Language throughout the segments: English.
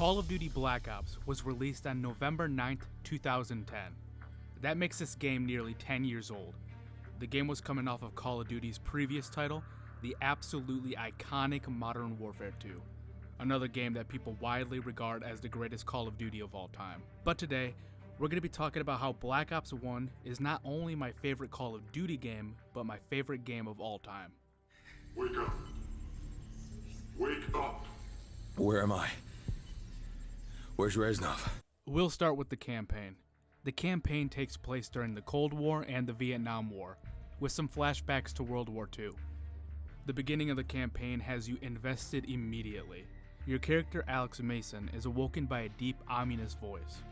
Call of Duty Black Ops was released on November 9th, 2010. That makes this game nearly 10 years old. The game was coming off of Call of Duty's previous title, the absolutely iconic Modern Warfare 2, another game that people widely regard as the greatest Call of Duty of all time. But today, we're going to be talking about how Black Ops 1 is not only my favorite Call of Duty game, but my favorite game of all time. Wake up. Wake up. Where am I? Where's Reznov? We'll start with the campaign. The campaign takes place during the Cold War and the Vietnam War, with some flashbacks to World War II. The beginning of the campaign has you invested immediately. Your character Alex Mason is awoken by a deep, ominous voice.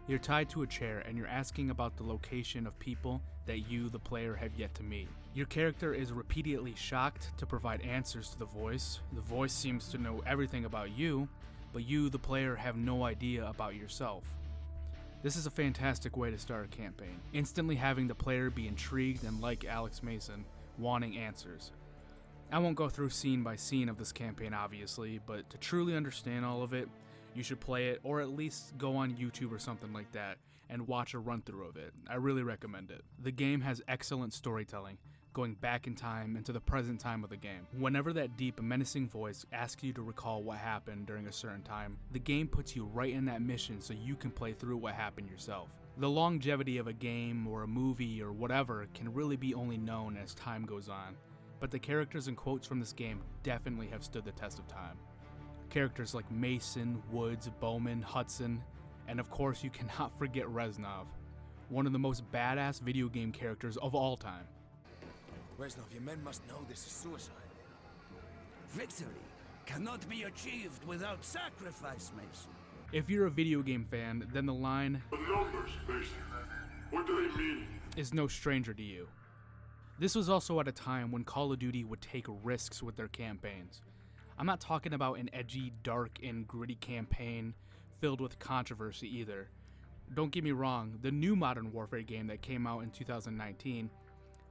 You're tied to a chair and you're asking about the location of people that you, the player, have yet to meet. Your character is repeatedly shocked to provide answers to the voice. The voice seems to know everything about you, but you, the player, have no idea about yourself. This is a fantastic way to start a campaign, instantly having the player be intrigued and, like Alex Mason, wanting answers. I won't go through scene by scene of this campaign obviously, but to truly understand all of it, you should play it, or at least go on YouTube or something like that and watch a run through of it. I really recommend it. The game has excellent storytelling, going back in time into the present time of the game. Whenever that deep, menacing voice asks you to recall what happened during a certain time, the game puts you right in that mission so you can play through what happened yourself. The longevity of a game or a movie or whatever can really be only known as time goes on, but the characters and quotes from this game definitely have stood the test of time. Characters like Mason, Woods, Bowman, Hudson, and of course you cannot forget Reznov, one of the most badass video game characters of all time. Reznov, your men must know this is suicide. Victory cannot be achieved without sacrifice, Mason. If you're a video game fan, then the line, The numbers, Mason. What do they mean? is no stranger to you. This was also at a time when Call of Duty would take risks with their campaigns. I'm not talking about an edgy, dark, and gritty campaign filled with controversy either. Don't get me wrong, the new Modern Warfare game that came out in 2019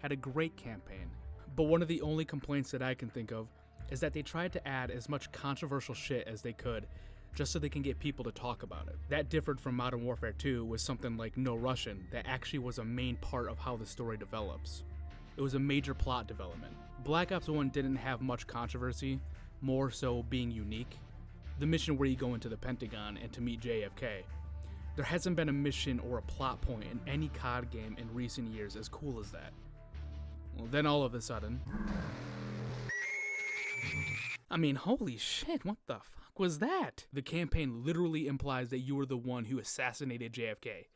had a great campaign, but one of the only complaints that I can think of is that they tried to add as much controversial shit as they could just so they can get people to talk about it. That differed from Modern Warfare 2 with something like No Russian that actually was a main part of how the story develops. It was a major plot development. Black Ops 1 didn't have much controversy, more so being unique. The mission where you go into the Pentagon and to meet JFK. There hasn't been a mission or a plot point in any COD game in recent years as cool as that. Well, then all of a sudden, I mean, holy shit, what the fuck was that? The campaign literally implies that you were the one who assassinated JFK.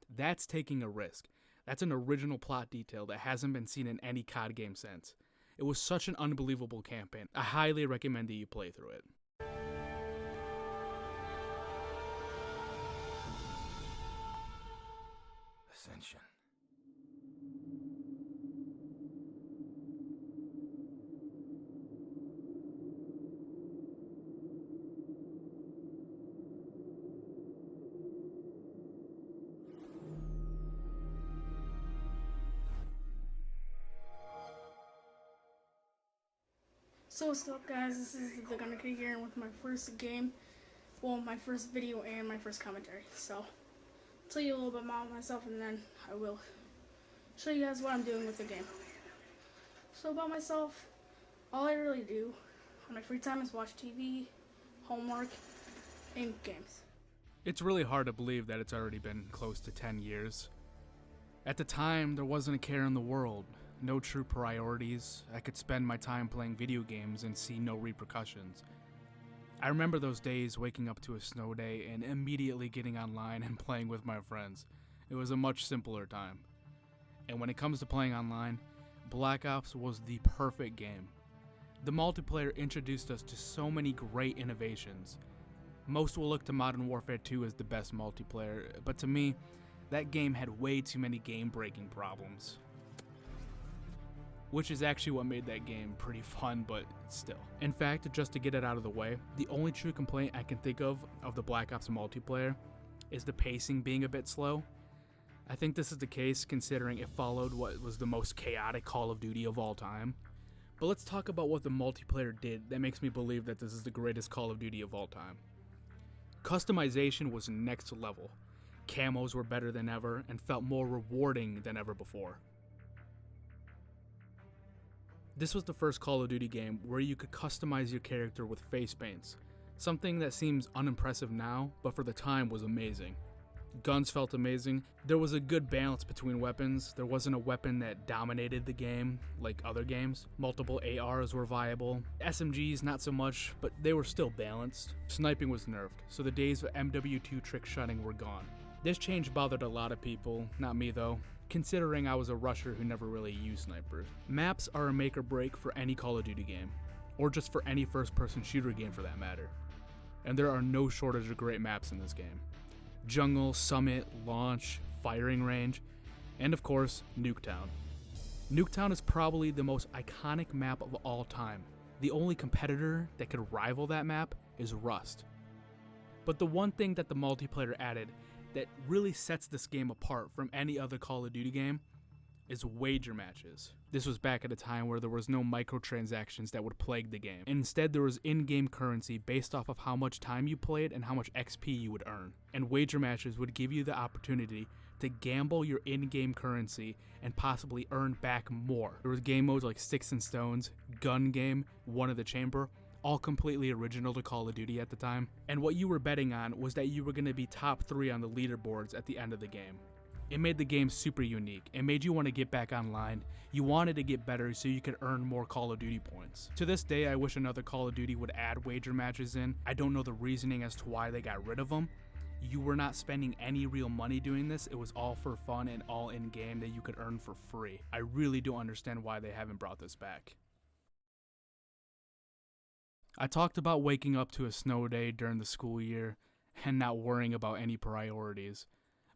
That's taking a risk. That's an original plot detail that hasn't been seen in any COD game since. It was such an unbelievable campaign. I highly recommend that you play through it. Ascension. So what's up, guys? This is the Gunner Kid here with my first game, well, my first video and my first commentary. So I'll tell you a little bit about myself and then I will show you guys what I'm doing with the game. So about myself, all I really do on my free time is watch TV, homework, and games. It's really hard to believe that it's already been close to 10 years. At the time, there wasn't a care in the world. No true priorities. I could spend my time playing video games and see no repercussions. I remember those days waking up to a snow day and immediately getting online and playing with my friends. It was a much simpler time. And when it comes to playing online, Black Ops was the perfect game. The multiplayer introduced us to so many great innovations. Most will look to Modern Warfare 2 as the best multiplayer, but to me, that game had way too many game-breaking problems. Which is actually what made that game pretty fun, but still. In fact, just to get it out of the way, the only true complaint I can think of the Black Ops multiplayer is the pacing being a bit slow. I think this is the case considering it followed what was the most chaotic Call of Duty of all time. But let's talk about what the multiplayer did that makes me believe that this is the greatest Call of Duty of all time. customization was next level. Camos were better than ever and felt more rewarding than ever before. This was the first Call of Duty game where you could customize your character with face paints, something that seems unimpressive now, but for the time was amazing. Guns felt amazing. There was a good balance between weapons. There wasn't a weapon that dominated the game like other games. Multiple ARs were viable. SMGs not so much, but they were still balanced. Sniping was nerfed, so the days of MW2 trick shotting were gone. This change bothered a lot of people, not me though, considering I was a rusher who never really used snipers. Maps are a make or break for any Call of Duty game, or just for any first-person shooter game for that matter. And there are no shortage of great maps in this game. Jungle, Summit, Launch, Firing Range, and of course, Nuketown. Nuketown is probably the most iconic map of all time. The only competitor that could rival that map is Rust. But the one thing that the multiplayer added that really sets this game apart from any other Call of Duty game is wager matches. This was back at a time where there was no microtransactions that would plague the game. Instead, there was in-game currency based off of how much time you played and how much XP you would earn. And wager matches would give you the opportunity to gamble your in-game currency and possibly earn back more. There was game modes like Sticks and Stones, Gun Game, One of the Chamber, all completely original to Call of Duty at the time. And what you were betting on was that you were going to be top 3 on the leaderboards at the end of the game. It made the game super unique. It made you want to get back online. You wanted to get better so you could earn more Call of Duty points. To this day, I wish another Call of Duty would add wager matches in. I don't know the reasoning as to why they got rid of them. You were not spending any real money doing this. It was all for fun and all in-game that you could earn for free. I really don't understand why they haven't brought this back. I talked about waking up to a snow day during the school year and not worrying about any priorities.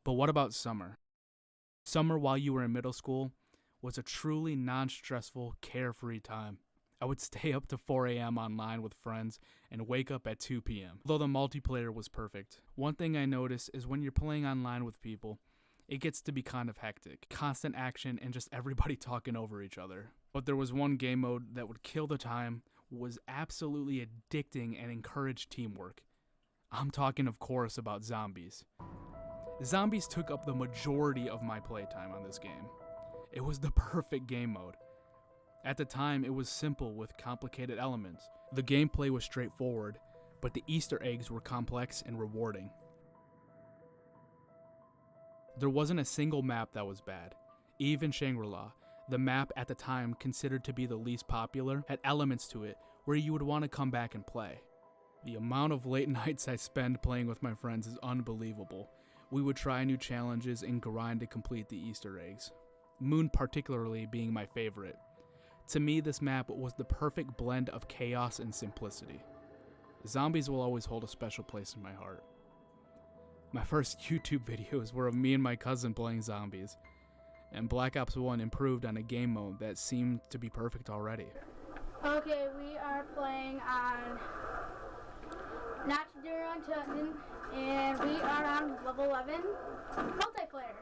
But what about summer? Summer while you were in middle school was a truly non-stressful, carefree time. I would stay up to 4 a.m. online with friends and wake up at 2 p.m. Although the multiplayer was perfect. One thing I noticed is when you're playing online with people, it gets to be kind of hectic. Constant action and just everybody talking over each other. But there was one game mode that would kill the time, was absolutely addicting and encouraged teamwork. I'm talking, of course, about zombies. Zombies took up the majority of my playtime on this game. It was the perfect game mode. At the time, it was simple with complicated elements. The gameplay was straightforward, but the Easter eggs were complex and rewarding. There wasn't a single map that was bad. Even Shangri-La, the map at the time considered to be the least popular, had elements to it where you would want to come back and play. The amount of late nights I spend playing with my friends is unbelievable. We would try new challenges and grind to complete the Easter eggs. Moon particularly being my favorite. To me, this map was the perfect blend of chaos and simplicity. Zombies will always hold a special place in my heart. My first YouTube videos were of me and my cousin playing zombies, and Black Ops 1 improved on a game mode that seemed to be perfect already. Okay, we are playing on Not Dinner on Titan, and we are on level 11 multiplayer.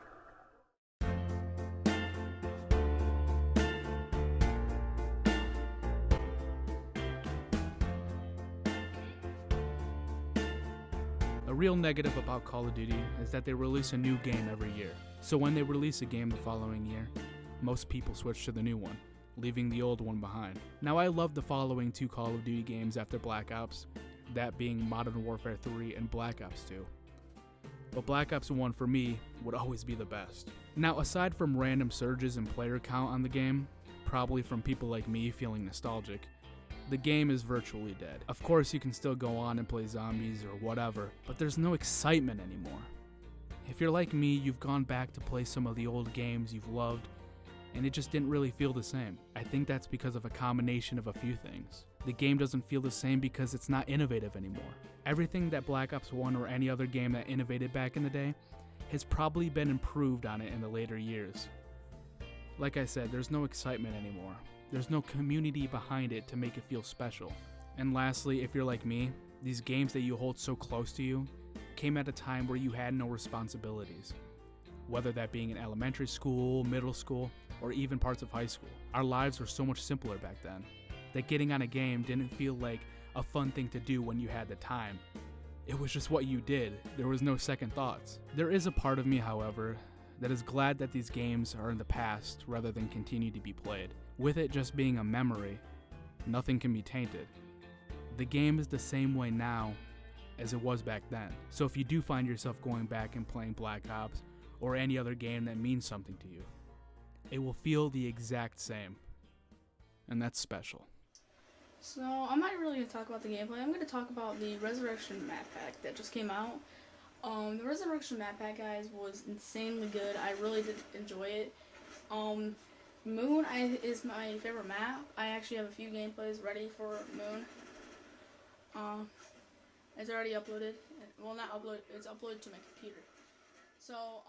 A real negative about Call of Duty is that they release a new game every year. So when they release a game the following year, most people switch to the new one, leaving the old one behind. Now I love the following 2 Call of Duty games after Black Ops, that being Modern Warfare 3 and Black Ops 2. But Black Ops 1 for me would always be the best. Now aside from random surges in player count on the game, probably from people like me feeling nostalgic, the game is virtually dead. Of course you can still go on and play zombies or whatever, but there's no excitement anymore. If you're like me, you've gone back to play some of the old games you've loved, and it just didn't really feel the same. I think that's because of a combination of a few things. The game doesn't feel the same because it's not innovative anymore. Everything that Black Ops 1 or any other game that innovated back in the day has probably been improved on it in the later years. Like I said, there's no excitement anymore. There's no community behind it to make it feel special. And lastly, if you're like me, these games that you hold so close to you came at a time where you had no responsibilities. Whether that being in elementary school, middle school, or even parts of high school. Our lives were so much simpler back then that getting on a game didn't feel like a fun thing to do when you had the time. It was just what you did. There was no second thoughts. There is a part of me, however, that is glad that these games are in the past rather than continue to be played. With it just being a memory, nothing can be tainted. The game is the same way now as it was back then. So if you do find yourself going back and playing Black Ops or any other game that means something to you, it will feel the exact same. And that's special. So I'm not really going to talk about the gameplay. I'm going to talk about the Resurrection map pack that just came out. The Resurrection map pack, guys, was insanely good. I really did enjoy it. Moon is my favorite map. I actually have a few gameplays ready for Moon. It's already uploaded. Well, not uploaded. It's uploaded to my computer. So,